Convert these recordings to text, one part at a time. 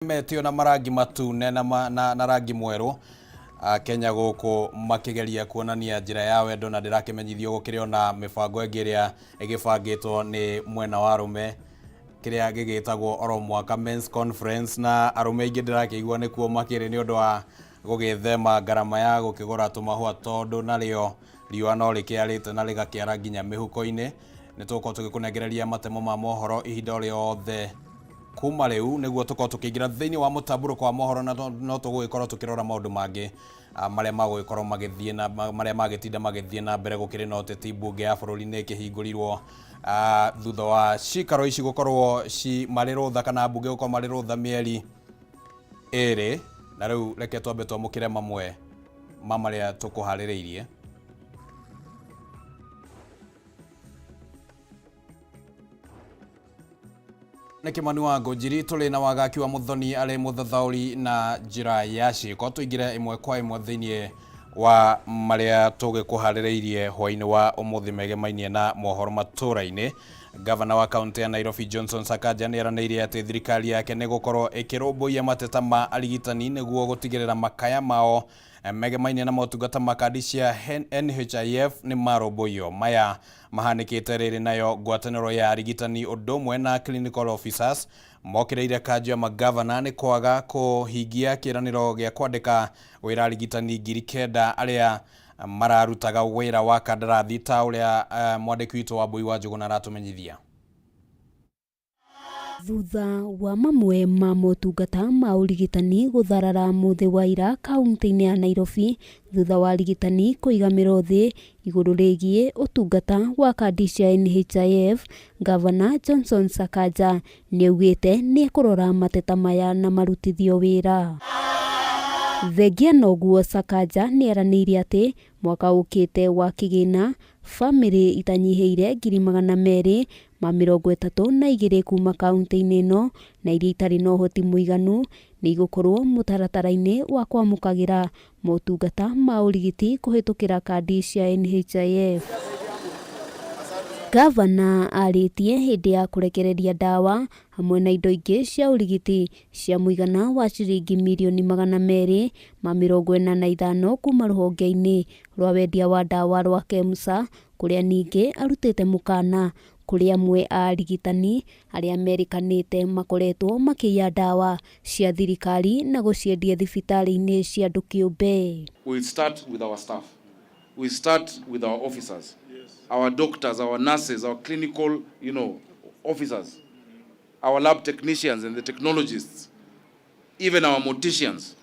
Metio na marangi matune na rangi mweru Kenya guku makigeria kuonania njira ya wendo na ndirakimenyithio gukirio na mibango ingiria igibangitwo ni mwena wa arume kiria gigitagwo oro mwaka men's conference na arume ingi ndirakiigua nikuo makiri ni undu wa gugithema garama ya gukigura tumahua tondu nario riua no rikiarite na rigakiara nginya mihuko-ini nituko tugikunengereria matemo ma mohoro ihinda riothe kuma riu niguo tuko tukiingira thiini wa mutamburo kwa mohoro na no tugugikorwo tukirora maundu mangi maria magugikorwo magithie na maria magitinda magithie na mbere gukiri na uteti bunge ya bururi ni kihingurirwo thutha wa cikaro ici gukorwo ci mari rutha kana bunge gukorwo mari rutha mieri eri na riu reke twambe twamukire mamwe maria tukuhaririirie. Nekimani wa Ngojiri tuli na wagaki wa muthoni ari muthathauri na njira ya ciko tuingire imwe kwa imwe thiini wa maria tugikuhaririirie hwaini wa umuthi megemainie na mohoro matura-ini. Gavana wa kaunti ya Nairobi Johnson Sakaja niraniire ati thirikari yake ni gukorwo ikirumbuia mateta ma arigitani niguo gutigirira makaya mao megemainie na motungata makadi cia NHIF ni marumbuio maya mahanikite riri nayo ngwataniro ya arigitani undu na clinical officers mokireire kanjo ya magavana ni kwaga kuhingia kiraniro gia kwandika wira arigitani 9,000 aria mararutaga wira wa kandarathi ta uria mwandiki witu wa Bui wa Njuguna aratumenyithia. Thutha wa mamwe ma motungata ma urigitani gutharara muthi wa ira kaunti-ini ya Nairobi thutha wa arigitani kuigamira thi iguru rigie utungata wa kandi cia NHIF, Gavana Johnson Sakaja niaugite ni kurora mateta maya na marutithio wira. Thengia noguo Sakaja nieraniire ati mwaka ukite wa kigina family itanyiheire 232 kuma kaunti-ini ino na iria itari na uhoti muiganu ni igukorwo mutaratara-ini wa kwamukagira motungata ma urigiti kuhitukira kandi cia NHIF. Gavana aritie hindi ya kurekereria dawa hamwe na indo ingi cia urigiti cia muigana wa ciringi milioni 245 kuma ruhonge-ini rwa wendia wa dawa rwa KEMSA kuria ningi arutite mukana kuria amwe a arigitani aria amerikanite makoretwo makiya dawa cia thirikari na guciendia thibitari-ini cia andu kiumbe. We start with our staff. We start with our officers. Our doctors, our nurses, our clinical, officers, our lab technicians and the technologists, even our morticians,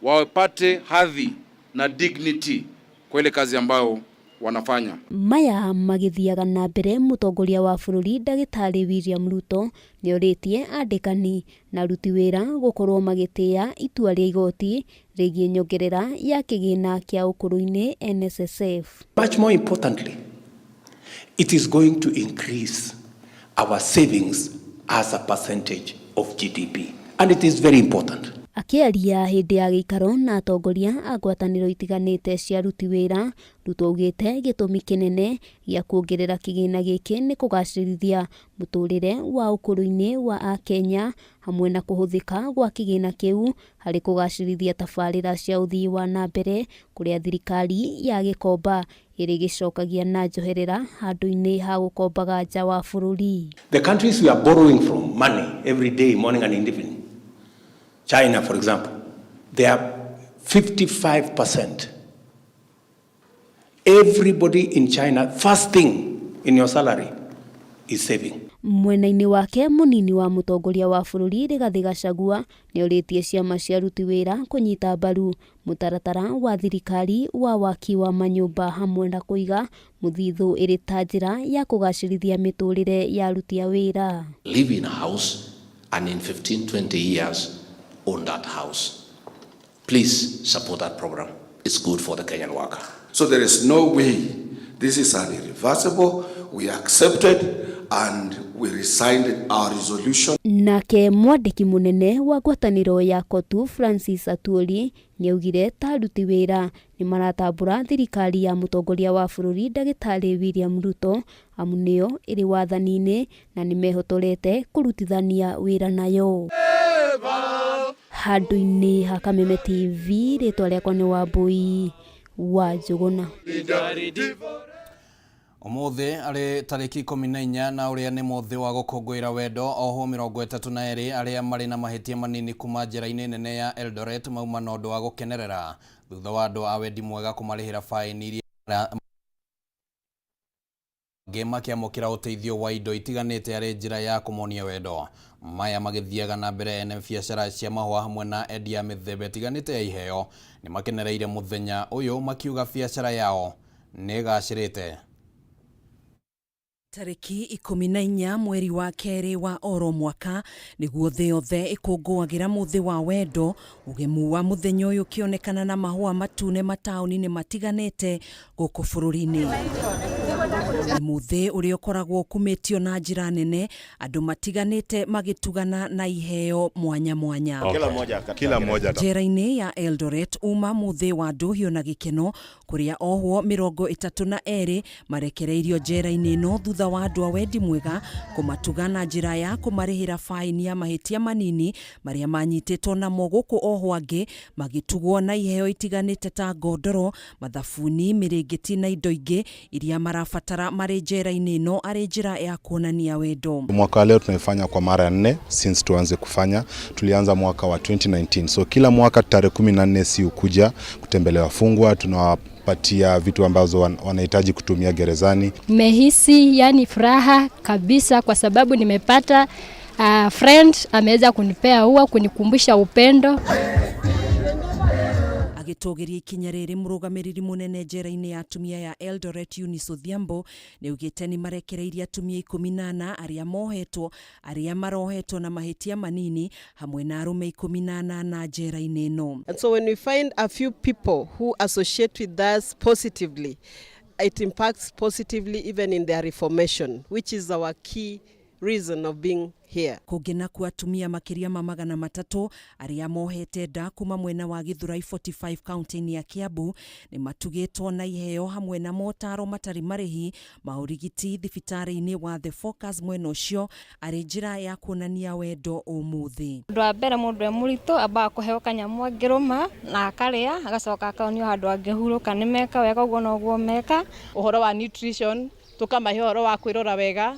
wapate hadhi na dignity kwa ile kazi ambayo wanafanya. Maya magithiaga na mbere mutongoria wa bururi Ndagitari William Ruto ni oritie andikani na ruti wira gukorwo magitia itua ria igoti rigie nyongerera ya kigina kia ukuru-ini NSSF. Much more importantly, it is going to increase our savings as a percentage of GDP, and it is very important. Akiaria hindi ya gikaro na atongoria a ngwataniro itiganite cia ruti wira Ruto augite gitumi kinene gia kuongerera kigina giki ni kugacirithia muturire wa ukuru-ini wa Akenya hamwe na kuhuthika gwa kigina kiu hari kugacirithia tabarira cia uthii wa na mbere kuria thirikari ya gikomba iri gicokagia na njoherera handu-ini ha gukombaga nja wa bururi. The countries we are borrowing from money every day, morning and evening, China, for example, they are 55%. Everybody in China, first thing in your salary is saving. Mwena-ini wake munini wa mutongoria wa bururi Rigathi Gachagua ni oritie ciama cia ruti wira kunyita mbaru mutaratara wa thirikari wa waki wa manyumba hamwe na kuiga muthithu iri ta njira ya kugacirithia miturire ya ruti a wira. Live in a house and in 15-20 years own that house. Please support that program. It's good for the Kenyan worker. So there is no way this is irreversible. We accepted and we resigned our resolution. Nake mwandiki munene wa ngwataniro ya Kotu Francis Atwoli ni augire ta ruti wira ni maratambura thirikari ya mutongoria wa bururi Ndagitari William Ruto amunio iri wathani-ini na ni mehotorete kurutithania wira nayo. Handũ-inĩ ha Kameme TV, rĩtwa rĩakwa nĩ Wambui wa Njũgũna. Umuthi arĩ tarĩki 14 na ũrĩa nĩ mũthĩ wa gũkũngũĩra wendo, oho 32 arĩa marĩ na mahĩtia manini kuma njĩra-inĩ nene ya Eldoret mauma na ũndũ wa gũkenerera thutha wa andũ a wendi mwega kũmarĩhĩra faini iria makĩamũkĩra ũteithio wa indo itiganĩte arĩ njĩra ya kũmonia wendo. Maya magĩthiaga na mbere ene biacara cia mahũa hamwe na endia mĩthemba ĩtiganĩte ya iheo nĩ makenereire mũthenya ũyũ makiuga biacara yao nĩ gacĩrĩte. Tarĩki 14 mweri wa kerĩ wa oro mwaka nĩguo thĩ yothe ĩkũngũagĩra mũthĩ wa wendo. Ũgemu wa mũthenya ũyũ kĩonekana na mahũa matune mataũni-inĩ matiganĩte gũkũ bũrũri-inĩ. Mũthĩ ũrĩa ũkoragwo kumĩtio na njĩra nene, andũ matiganĩte magĩtugana na iheo mwanya mwanya. Kila moja. Njĩra-inĩ ya Eldoret uma mũthĩ wa ndũhio na gĩkeno, kũrĩa ohwo 32 marekereirio njĩra-inĩ ĩno thutha wa andũ a wendi mwega kũmatuga na njĩra ya kũmarĩhĩra faini ya mahĩtia manini marĩa manyitĩtwo namo, gũkũ ohwo angĩ magĩtugwo na iheo itiganĩte ta ngondoro, mathabuni, mĩrĩngĩti na indo ingĩ iria marabatara marĩ njĩra-inĩ ĩno arĩ njĩra ya kuonania wendo. Mwaka leo tunaifanya kwa mara ya 4 since tuanze kufanya. Tulianza mwaka wa 2019. So kila mwaka tarehe 14 si ukuja kutembelea wafungwa, tunawapatia vitu ambazo wanahitaji kutumia gerezani. Nimehisi yani furaha kabisa kwa sababu nimepata friend ameweza kunipea ua kunikumbusha upendo. Agĩtũgĩria ikinya rĩrĩ mũrũgamĩrĩri mũnene njĩra-inĩ ya atumia ya Eldoret Eunice Odhiambo nĩ ugĩte nĩ marekereirie atumia 18 arĩa mohetwo arĩa marohetwo na mahĩtia manini hamwe na arũme 18 na njĩra-inĩ ĩno. And so when we find a few people who associate with us positively, it impacts positively even in their reformation, which is our key reason of being here. Kũngĩ nakuo atumia makĩria ma 300 arĩa mohete nda kuma mwena wa Githurai 45 kaunti-inĩ ya Kiambu nĩ matugĩtwo na iheo hamwe na motaro matarĩ marĩhi ma ũrigiti thibitarĩ-inĩ wa The Focus mwena ũcio arĩ njĩra ya kuonania wendo ũmũthĩ. Ũndũ wa mbere mũndũ e mũritũ ambaga kũheo kanyamũ angĩrũma na akarĩa agacoka akaonio handũ angĩhurũka nĩ meka wega ũguo na ũguo meka. Ũhoro wa nutrition, tukamahe ũhoro wa kwĩrora wega,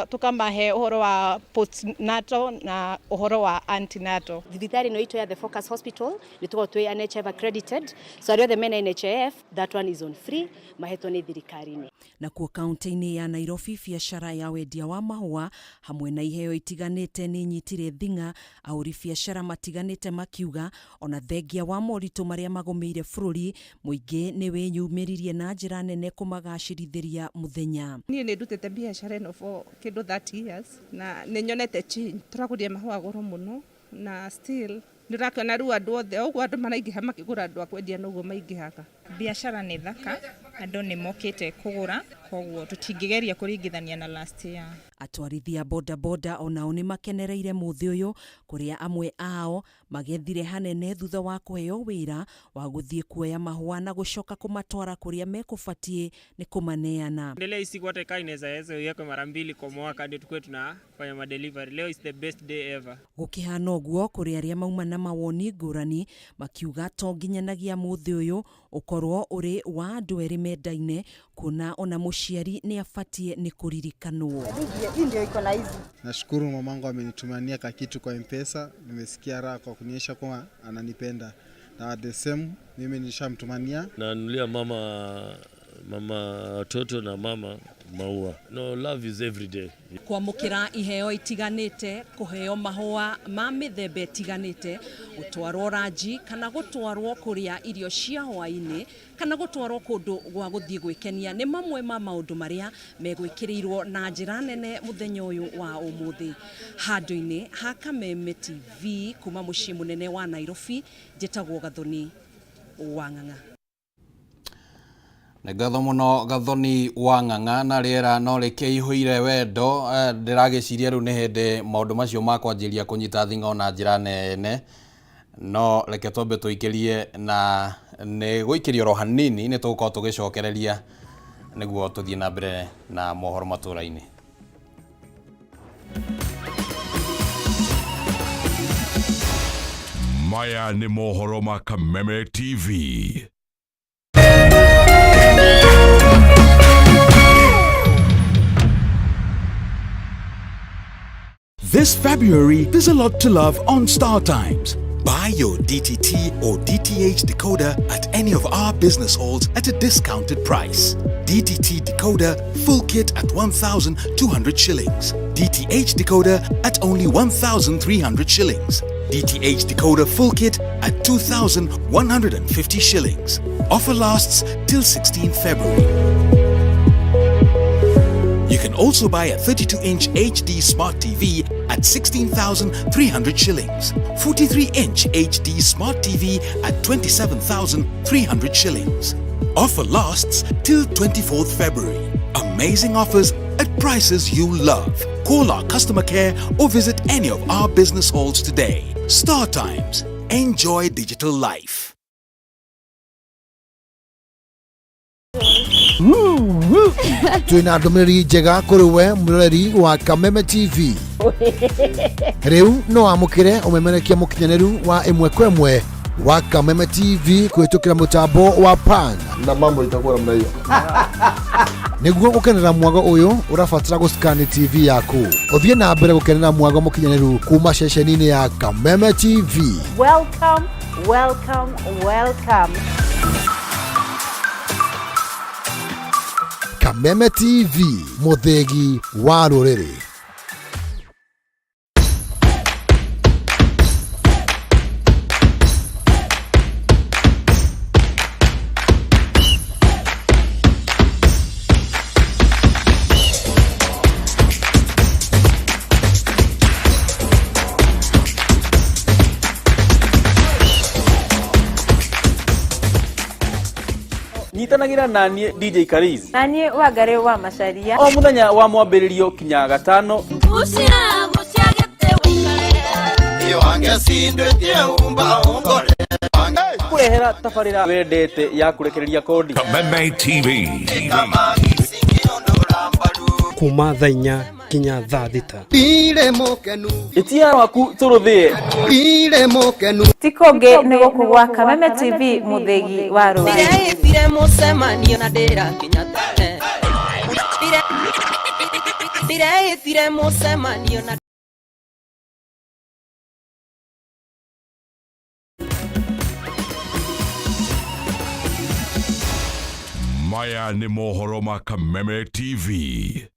tukamahe ũhoro wa postnatal na ũhoro wa antenatal. Thibitarĩ ĩno itũ ya The Focus Hospital nĩ tukoragwo twĩ NHF accredited, so arĩa othe mena NHF, that one is on free, mahetwo nĩ thirikari-inĩ. Nakuo kaunti-inĩ ya Nairobi biacara ya wendia wa mahũa hamwe na iheo itiganĩte nĩ nyitire thing'a, ahũri biacara matiganĩte makiuga ona thengia wa moritũ marĩa magũmĩire bũrũri, mũingĩ nĩ wĩnyumĩririe na njĩra nene kũmagacĩrithĩria mũthenya. Niĩ nĩ ndutĩte biacara ĩno for kĩndũ 30 years na nĩ nyonete change. Tũragũria mahũa goro mũno na still nĩ ũrakĩona rĩu andũ othe ũguo andũ maraingĩha makĩgũra andũ a kwendia noguo maingĩhaga. Biacara nĩ thaka, andũ nĩ mokĩte kũgũra, koguo tũtingĩgeria kũringithania na last year. Atwarithia boda boda onao nĩ makenereire mũthĩ ũyũ, kũrĩa amwe ao magethire hanene thutha wa kũheo wĩra wa gũthiĩ kuoya mahũa na gũcoka kũmatwara kũrĩa mekũbatie nĩ kũmaneana. Leo isiku hata kaa inaweza yako mara 2 kwa mwaka ndio tukue tunafanya madelivery. Leo is the best day ever. Gũkĩhana ũguo kũrĩ arĩa mauma na mawoni ngũrani makiuga to nginyanagia mũthĩ ũyũ ũkorwo ũrĩ wa andũ erĩ mendaine, kuna ona mũciari nĩ abatie nĩ kũririkanwo. Nashukuru mamangu amenitumania kakitu kwa M-Pesa, nimesikia raha kwa kunionyesha kwamba ananipenda. Na the same mimi nishamtumania. Nanunulia mama watoto na mama maua. No, love is every day. Kwamũkĩra iheo itiganĩte, kũheo mahũa ma mĩthemba ĩtiganĩte, gũtwarwo ranji kana gũtwarwo kũrĩa irio cia hwaĩ-inĩ kana gũtwarwo kũndũ gwa gũthiĩ gwĩkenia nĩ mamwe ma maũndũ marĩa megwĩkĩrĩirwo na njĩra nene mũthenya ũyũ wa ũmũthĩ. Handũ-inĩ ha Kameme TV kuma mũciĩ mũnene wa Nairobi, njĩtagwo Gathoni wa Ng'ang'a. Ngatho mũno Gathoni wa Ng'ang'a, na rĩera no rĩkĩihũire wendo. Ndĩragĩciria rĩu nĩ hĩndĩ maũndũ macio makwanjĩria kũnyita thing'a na njĩra nene, no reke twambe tũikĩrie na nĩ gũikĩria oro hanini nĩ tũgũkorwo tũgĩcokereria nĩguo tũthiĩ na mbere na mohoro matũũra-inĩ. Maya ni mohoro ma Kameme TV. This February, there's a lot to love on Star Times. Buy your DTT or DTH decoder at any of our business halls at a discounted price. DTT decoder full kit at 1,200 shillings. DTH decoder at only 1,300 shillings. DTH decoder full kit at 2,150 shillings. Offer lasts till 16th February. You can also buy a 32-inch HD Smart TV at 16,300 shillings. 43-inch HD Smart TV at 27,300 shillings. Offer lasts till 24th February. Amazing offers at prices you love. Call our customer care or visit any of our business halls today. Star Times. Enjoy digital life. Twina ndumiriri njega kuri we muroreri wa Kameme TV. Riu no amukire umemerekia mukinyaniru wa imwe kwa imwe wa Kameme TV kuhitukira mutambo wa pan na mambo itakuwa namna hiyo. Niguo gukenera mwago uyu urafatira guscan TV yaku. Uthie na mbere gukenera mwago mukinyaniru kuma ceceni-ini ya Kameme TV. Welcome, welcome, welcome. Kameme TV, muthegi wa ruriri. Nyitanagira nanie DJ Kariz. Nanie Wangari wa Macharia. O muthenya wa mwambiririo kinya gatano. Ucia muciagete wikare. Iyo angesindwetie umba ongore. Kurehera tafarira wendete ya kurekereria kodi. Kameme TV. Kuma thainya kinya thaa thita. Bire mokenu. Itia waku turuthie. Bire mokenu. Tikonge nego kugwa Kameme TV muthegi wa ruriri. Bire mucemanio na ndira kinya tene. Bire mucemanio na Maya ni mohoro ma Kameme TV.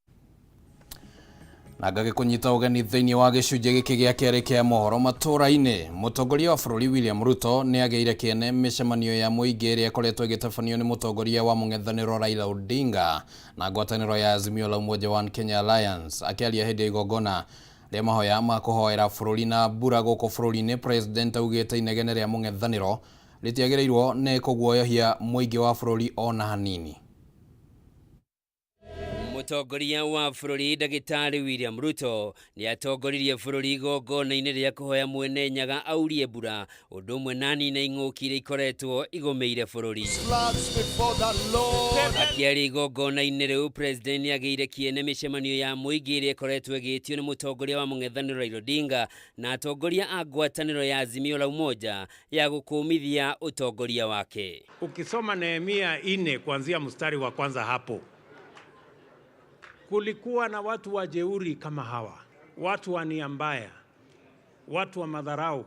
Na ngagikunyita ugeni thiini wa gicunjĩ gĩkĩ gĩa kerĩ kĩa mohoro matũũra-inĩ. Mũtongoria wa bũrũri William Ruto nĩ agĩire kĩene mĩcemanio ya mũingĩ ĩrĩa ĩkoretwo ĩgĩtabanio nĩ mũtongoria wa mũng'ethanĩro Raila Odinga na ngwatanĩro ya Azimio la Umoja One Kenya Alliance. Akĩaria hĩndĩ ya igongona rĩa mahoya ma kũhoera bũrũri na mbura gũkũ bũrũri-inĩ, President augĩte inegene rĩa mũng'ethanĩro rĩtiagĩrĩirwo nĩ kũguoyohia mũingĩ wa bũrũri ona hanini. Mũtongoria wa bũrũri Ndagĩtarĩ William Ruto nĩ atongoririe bũrũri igongona-inĩ rĩa kũhoya mwene Nyaga aurie mbura, ũndũ ũmwe na nina ing'ũki iria ikoretwo igũmĩire bũrũri. Akĩaria igongona-inĩ rĩu, President nĩ agĩire kĩene mĩcemanio ya mũingĩ ĩrĩa ĩkoretwo ĩgĩtio nĩ mũtongoria wa mũng'ethanĩro Raila Odinga na atongoria a ngwatanĩro ya Azimio la Umoja ya gũkũmithia utongoria wake. Ukisoma Nehemia 4 kuanzia mstari wa kwanza hapo, kulikuwa na watu wajeuri kama hawa, watu wa nia mbaya, watu wa madharau.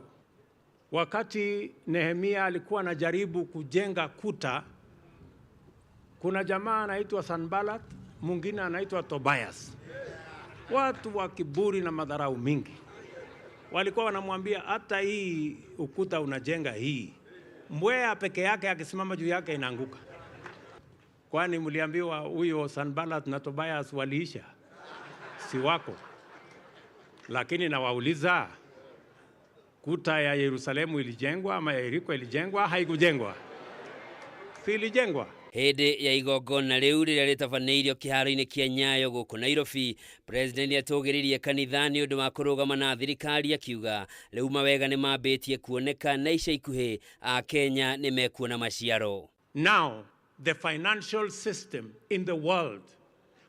Wakati Nehemia alikuwa anajaribu kujenga kuta, kuna jamaa anaitwa Sanballat, mwingine anaitwa Tobias. Watu wa kiburi na madharau mingi. Walikuwa wanamwambia hata hii ukuta unajenga hii, mbweha peke yake akisimama juu yake inaanguka. Kwani mliambiwa huyo Sanballat na Tobias waliisha? Si wako. Lakini nawauliza, kuta ya Yerusalemu ilijengwa ama ya Yeriko ilijengwa? Haikujengwa. Si ilijengwa? Hĩndĩ ya igongona rĩu rĩrĩa rĩtabanĩirio kĩharo-inĩ kĩa Nyayo gũkũ Nairobi, President atũgĩririe kanitha nĩ ũndũ wa kũrũgama na thirikari, akiuga rĩu mawega nĩ mambĩtie kuoneka na ica ikuhĩ a Kenya nĩ mekuona maciaro. Now the financial system in the world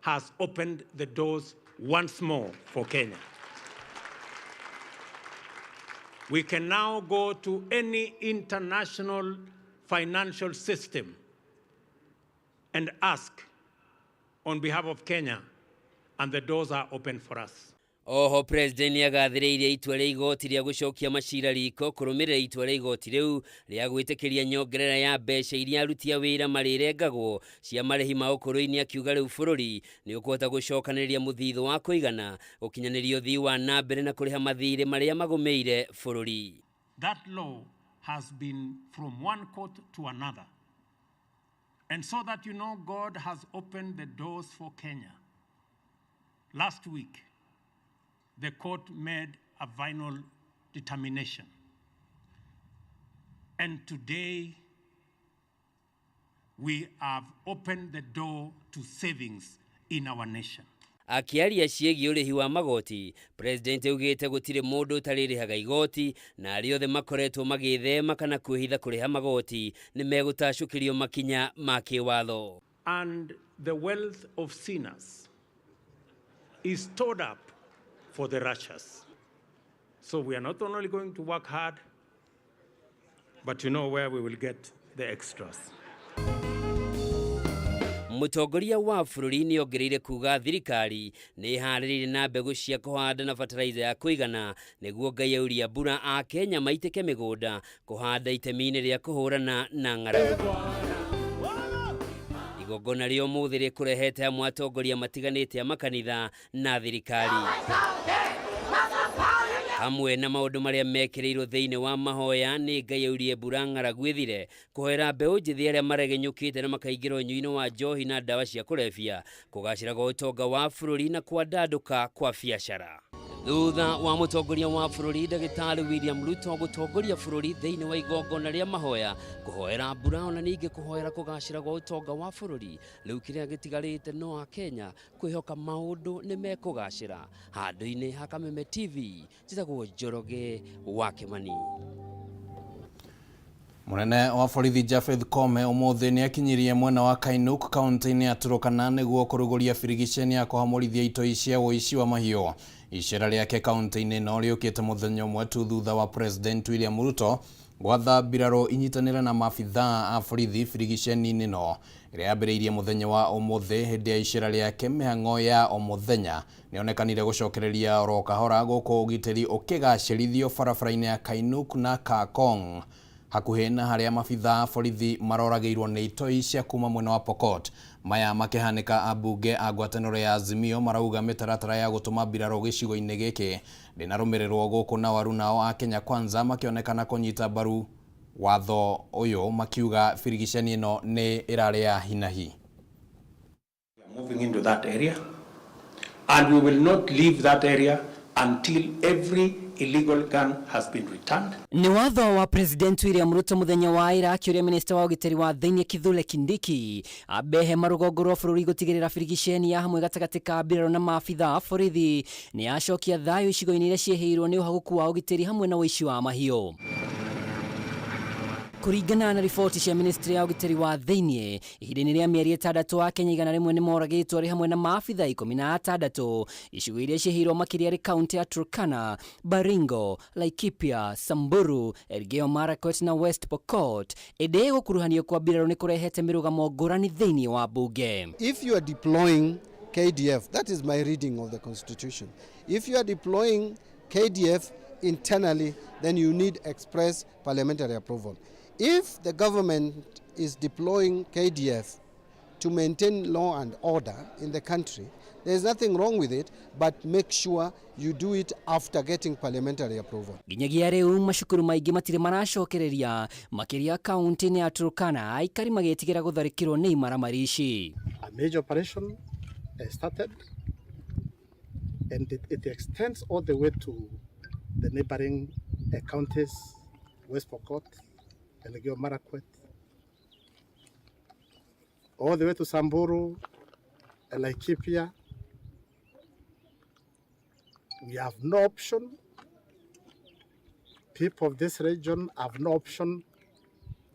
has opened the doors once more for Kenya. We can now go to any international financial system and ask on behalf of Kenya, and the doors are open for us. Oho president niagathiriirie itua ria igoti ria gucokia macira riko kurumirira itua ria igoti riu ria gwitikiria nyongerera ya mbeca iria aruti a wira marirengagwo cia marihi ma ukuru-ini, akiuga riu bururi ni ukuhota gucokaniriria muthitho wa kuigana gukinyaniria uthii wa nambere na kuriha mathiri maria magumeire bururi. That law has been from one court to another. And so that you know, God has opened the doors for Kenya. Last week, the court made a final determination. And today, we have opened the door to savings in our nation. Akiaria ciegi urihi wa magoti, president ugite gutire mundu utaririhaga igoti na aria othe makoretwo magithema kana kwihitha kuriha magoti ni megutacukirio makinya ma kiwatho. And the wealth of sinners is stored up for the righteous. So we are not only going to work hard, but you know where we will get the extras. Mutongoria wa bururi ni ongereire kuga thirikari ni haririire na mbegu cia kuhanda na fertilizer ya kuigana niguo Ngai auria mbura a Kenya maitike migunda kuhanda itemi-ini ria kuhurana na ng'aragu. Igongona ria umuthi rikurehete hamwe atongoria matiganite a makanitha na thirikari hamwe na maundu maria mekireirwo thiini wa mahoya ni Ngai aurie mbura ng'aragu ithire kuhera mbeu njithi aria maregenyukite na makaingirwo nyui-ini wa njohi na dawa cia kurefia kugacira kwa utonga wa bururi na kwandanduka kwa biacara. Thutha wa mutongoria wa bururi Ndagitari William Ruto gutongoria bururi thiini wa igongona ria mahoya kuhoera mbura na ningi kuhoera kugacira kwa utonga wa bururi, riu kiria gitigarite no a Kenya kwihoka maundu ni mekugacira. Handu-ini ha Kameme TV njitagwo Njoroge wa Kimani. Munene wa borithi Japheth Koome umuthi ni akinyirie mwena wa Kainuk kaunti-ini ya Turkana niguo kuruguria birigiceni ya kuhamurithia itoi cia uici wa mahiu. Icera riake kaunti-ini no riukite muthenya umwe tu thutha wa President William Ruto gwatha mbiraro inyitanira na maabitha a borithi birigiceni-ini no iria yambiriirie muthenya wa umuthi hindi ya icera riake. Mihang'o ya omuthenya nionekanire gucokereria oro kahora guku ugitiri ukigacirithio barabara-ini ya Kainuk na Kakong hakuhi na haria maabitha borithi marorageirwo ni itoi cia kuma mwena wa Pokot. Maya makihanika abunge a ngwataniro ya Azimio marauga mitaratara ya gutuma mbiraro gicigo-ini giki ndinarumirirwo guku na waru nao a Kenya Kwanza makionekana kunyita mbaru watho uyu makiuga birigiceni ino ni irari ya hinahi. Moving into that area, and we will not leave that area until every illegal gun has been returned. Ni watho wa President William Ruto muthenya wa ira akiuria minister wa ugiteri wa thiini Kithure Kindiki abehe marugongo rwa bururi gutigirira birigiceni ya hamwe gatagati ka mbiraro na maabitha borithi ni acokia thayo icigo-ini iria ciehirwo ni uhaguku wa ugiteri hamwe na uici wa mahiu. Kuringana na riboti cia ministry ya ugiteri wa thiini ihinda-ini ria mieri 6 wa Kenya 100 ni moragitwo ri hamwe na maabitha 16 icigo iria ciehirwo makiria ri kaunti ya Turkana, Baringo, Laikipia, Samburu, Elgeyo Marakwet na West Pokot. Ede gukuruhanio kwa mbiraro ni kurehete mirugamo ngurani thiini wa bunge. If you are deploying KDF, that is my reading of the constitution. If you are deploying KDF internally, then you need express parliamentary approval. If the government is deploying KDF to maintain law and order in the country, there is nothing wrong with it, but make sure you do it after getting parliamentary approval. Ginyagia riu mashukuru maingi matire maracokereria makiria kaunti-ini ya Turkana aikari magetigira gutharikirwo ni imaramari ici. A major operation started and it extends all the way to the neighboring counties, West Pokot, Elgeyo Marakwet, all the way to Samburu, Laikipia. We have no option. People of this region have no option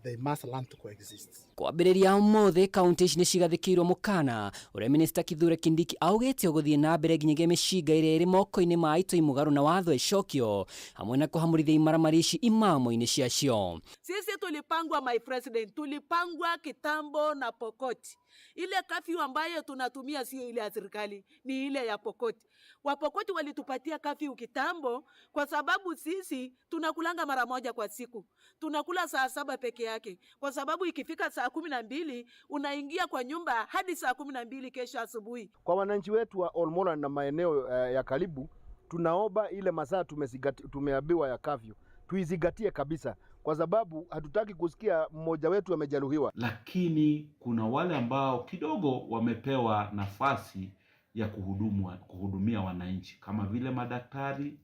they must learn to coexist. Kwambĩrĩria ũmũthĩ kaunti ici nĩ cigathĩkĩirwo mũkana ũrĩa Minista Kithure Kindiki augĩte ũgũthiĩ na mbere nginyagia mĩcinga ĩrĩa ĩrĩ moko-inĩ ma itoi mũgarũ na watho ĩcokio hamwe na kũhamũrithia imaramari ici imamo-inĩ ciacio. Sisi tulipangwa, my president, tulipangwa kitambo na Pokoti. Ile kafyu ambayo tunatumia sio ile ya serikali, ni ile ya Pokoti. Wapokoti walitupatia kafyu kitambo kwa sababu sisi tunakulanga mara moja kwa siku. Tunakula saa 7 peke yake kwa sababu ikifika saa 12 unaingia kwa nyumba hadi saa 12 kesho asubuhi. Kwa wananchi wetu wa Olmola na maeneo ya karibu, tunaomba ile masaa tumeambiwa ya kafyu tuizingatie kabisa, kwa sababu hatutaki kusikia mmoja wetu amejeruhiwa. Lakini kuna wale ambao kidogo wamepewa nafasi ya kuhudumia wananchi kama vile madaktari.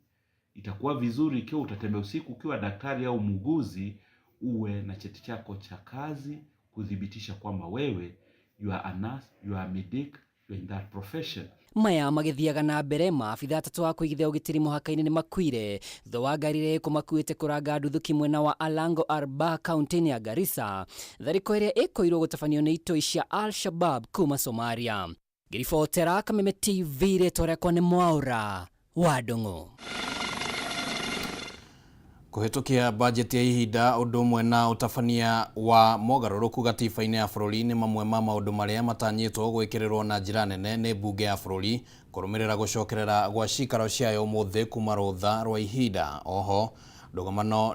Itakuwa vizuri ikiwa utatembea usiku ukiwa daktari au muuguzi, uwe na cheti chako cha kazi kudhibitisha kwamba wewe you are a nurse, you are a medic, you are in that profession. Maya magĩthiaga na mbere, maabitha atatũ wa kũigithia ũgitĩri mũhaka-inĩ nĩ makuire thutha wa ngari makuĩte kũranga nduthuki mwena wa Alango Arba kaunti-inĩ ya Garissa, tharĩko ĩrĩa ĩkoirwo gũtabanio nĩ itoi cia Al-Shabab kuma Somalia. Ngĩribotera Kameme TV, rĩtwa rĩakwa nĩ Mwaura wa Ndung'u. Kũhetũkia bajeti ya ihinda ũndũ ũmwe na ũtabania wa mogarũrũku gatiba-inĩ ya bũrũri nĩ mamwe ma maũndũ marĩa matanyĩtwo gwĩkĩrĩrwo na njĩra nene nĩ mbunge ya bũrũri kũrũmĩrĩra gũcokerera gwa cikaro ciayo ũmũthĩ kuma rũtha rwa ihinda. Oho ndũgomano